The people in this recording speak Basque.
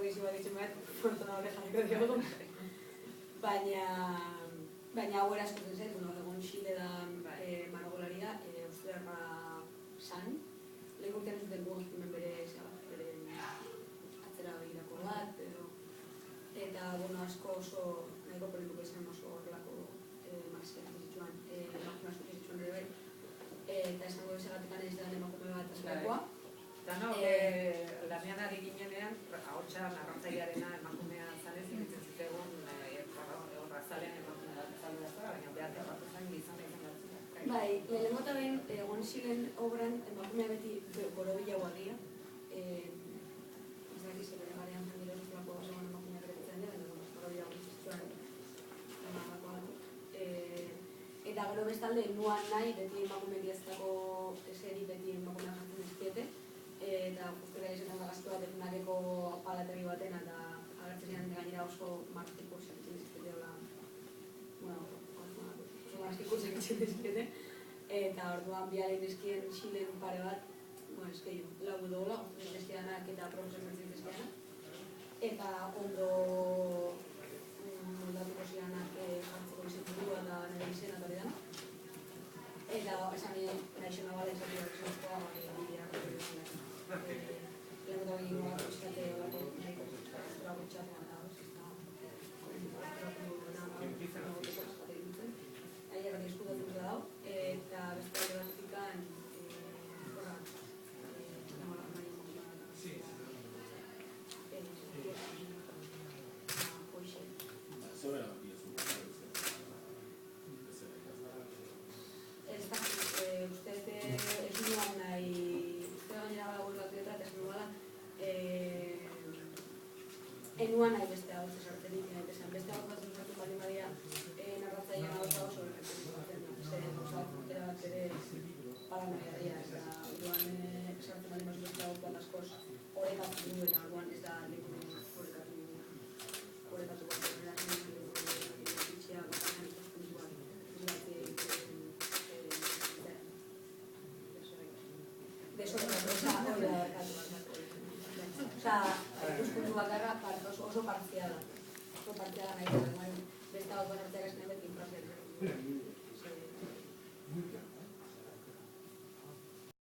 dizu bat ditzen bat, fortuna hori jarriko diogu. Baina hau erasko zen zen, egon Xile da margolaria, Austriarra san, lehen urtean zuten guztien bere atzera begirako bat, eta asko oso nahiko polituko izan oso horrelako marxeak bizitzuan, emakume asko bizitzuan ere bai, eta esango bezagatekan ez da emakume bat azalekoa. Dano, lanean ari ginenean, ahotsa narratzailearena emakumea zanez, iritzen zitegun razalean emakume bat azaldu da, baina behatea bat ezan gizan egin batzuk. Bai, lehenengo eta behin egon ziren obran emakumea beti borobila guardia. Ez da gizu bere garean zen dira zuzulako egon emakumea krepetzen dira, baina borobila guardia zuztuan emagako bat. Eta gero bestalde, nuan nahi, beti emakume diaztako eseri beti emakumea jantzen ezkiete. Eta justera izan gaztu bat egunareko apalategi baten, eta agertzen ziren gainera oso martiko zertzen dizkete hola, oso martiko zertzen dizkete, eta orduan biaren eskien Xilen pare bat, eskeio, lagu dola, eskianak eta profesionaltzen dizkeanak, eta ondo moldatuko ziranak jartzeko izenburua eta nire izena eta hori da. Eta esan nire naixona bala izan dira esanezkoa, lehen eta begin bat uskate horako nahiko zura gutxatuan da, ailerak eskudatu da dago, eta beste alde bat ikan horrak nagoela nahi hoxe. Zobera uste ez nuen nahi, uste gainera bala gure bat letra, eta ez nuen enuan nahi beste hau zesartzen nik, beste hau bat zesartzen bali madia narratzaia hau oso zer frontera bat ere paranoia eta orduan sartzen bali mazu beste hau bat askoz horrekatu du, eta orduan ez da leku horrekatu bat itxea bakatzen ikuspuntu bat ikuspuntu bakarra oso partziala. Oso partziala nahi dut, besta hau banarteak esnebekin partziala.